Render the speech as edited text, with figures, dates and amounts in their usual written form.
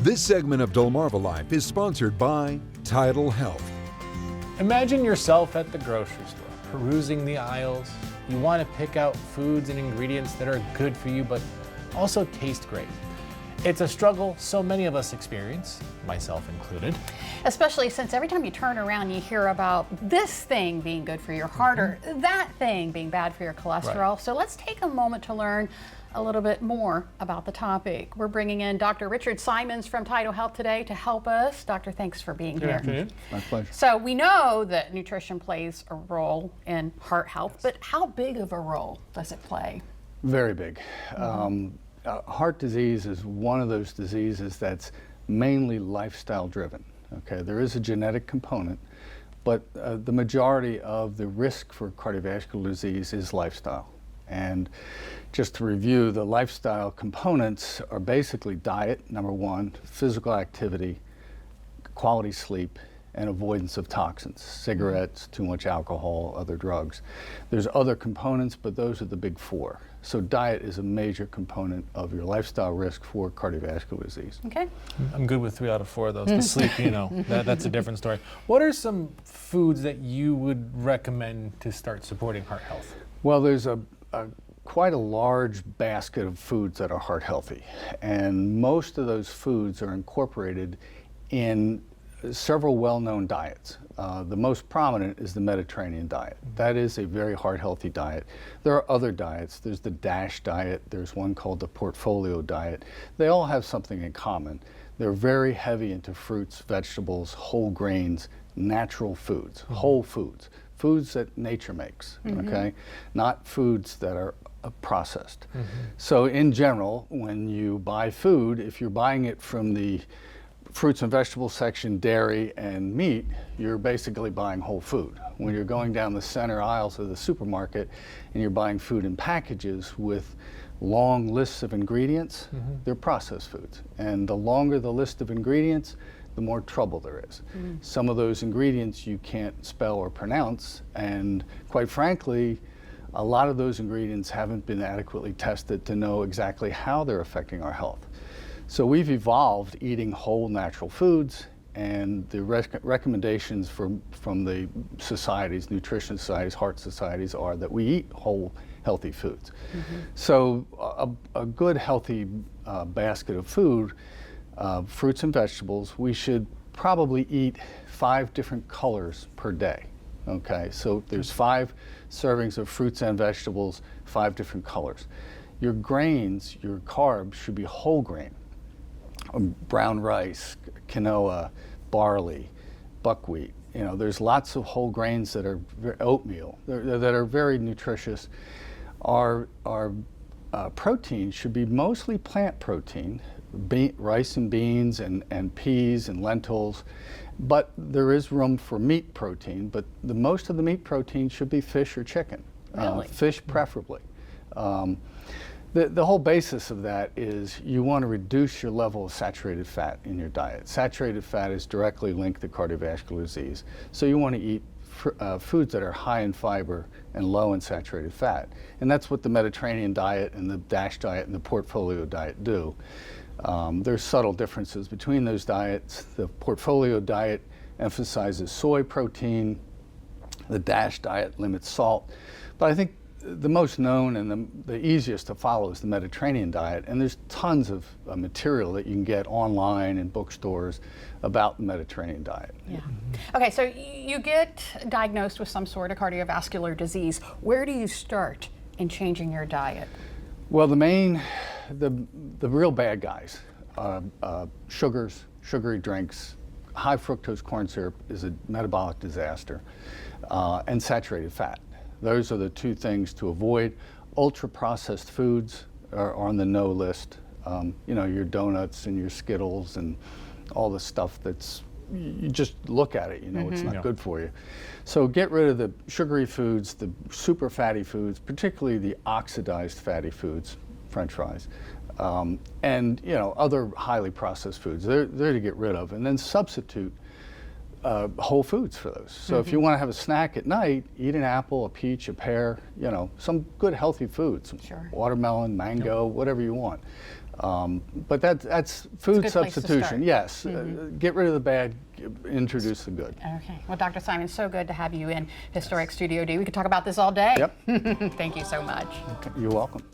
This segment of DelmarvaLife is sponsored by TidalHealth. Imagine yourself at the grocery store, perusing the aisles. You want to pick out foods and ingredients that are good for you, but also taste great. It's a struggle so many of us experience, myself included. Especially since every time you turn around, you hear about this thing being good for your heart or that thing being bad for your cholesterol. Right. So let's take a moment to learn a little bit more about the topic. We're bringing in Dr. Richard Simons from TidalHealth today to help us. Doctor, thanks for being Good here. afternoon. My pleasure. So we know that nutrition plays a role in heart health, but how big of a role does it play? Very big. Heart disease is one of those diseases that's mainly lifestyle driven. Okay, there is a genetic component, but the majority of the risk for cardiovascular disease is lifestyle. And just to review, the lifestyle components are basically diet, number one, physical activity, quality sleep, and avoidance of toxins, cigarettes, too much alcohol, other drugs. There's other components, but those are the big four. So diet is a major component of your lifestyle risk for cardiovascular disease. Okay. I'm good with 3 out of 4 of those. The sleep, that's a different story. What are some foods that you would recommend to start supporting heart health? Well, there's quite a large basket of foods that are heart healthy, and most of those foods are incorporated in several well-known diets. The most prominent is the Mediterranean diet. That is a very heart-healthy diet. There are other diets. There's the DASH diet. There's one called the portfolio diet. They all have something in common. They're very heavy into fruits, vegetables, whole grains, natural foods, whole foods, foods that nature makes, okay? Not foods that are processed. So in general, when you buy food, if you're buying it from the fruits and vegetables section, dairy and meat, you're basically buying whole food. When you're going down the center aisles of the supermarket and you're buying food in packages with long lists of ingredients, they're processed foods. And the longer the list of ingredients, the more trouble there is. Some of those ingredients you can't spell or pronounce, and quite frankly, a lot of those ingredients haven't been adequately tested to know exactly how they're affecting our health. So we've evolved eating whole natural foods, and the recommendations from the societies, nutrition societies, heart societies, are that we eat whole, healthy foods. So a good, healthy basket of food, fruits and vegetables, we should probably eat 5 different colors per day. Okay, so there's 5 servings of fruits and vegetables, 5 different colors. Your grains, your carbs should be whole grain. Brown rice, quinoa, barley, buckwheat. There's lots of whole grains that are oatmeal that are very nutritious. Our protein should be mostly plant protein, rice and beans and peas and lentils, but there is room for meat protein. But most of the meat protein should be fish or chicken. Really? Fish preferably. The whole basis of that is you want to reduce your level of saturated fat in your diet. Saturated fat is directly linked to cardiovascular disease. So you want to eat foods that are high in fiber and low in saturated fat. And that's what the Mediterranean diet and the DASH diet and the portfolio diet do. There's subtle differences between those diets. The portfolio diet emphasizes soy protein. The DASH diet limits salt. But I think the most known and the easiest to follow is the Mediterranean diet, and there's tons of material that you can get online in bookstores about the Mediterranean diet. Yeah. Okay, so you get diagnosed with some sort of cardiovascular disease. Where do you start in changing your diet? Well, the real bad guys, sugars, sugary drinks, high fructose corn syrup is a metabolic disaster, and saturated fat. Those are the 2 things to avoid. Ultra-processed foods are on the no list. Your donuts and your Skittles and all the stuff that's, you just look at it, it's not good for you. So get rid of the sugary foods, the super fatty foods, particularly the oxidized fatty foods, French fries, and other highly processed foods. They're to get rid of, and then substitute whole foods for those. So if you want to have a snack at night, eat an apple, a peach, a pear, some good healthy foods, Sure. watermelon, mango, whatever you want. But that's food good place to substitution. start. Yes, get rid of the bad, introduce the good. Okay. Well, Dr. Simon, so good to have you in Historic Studio D. We could talk about this all day. Yep. Thank you so much. Okay, you're welcome.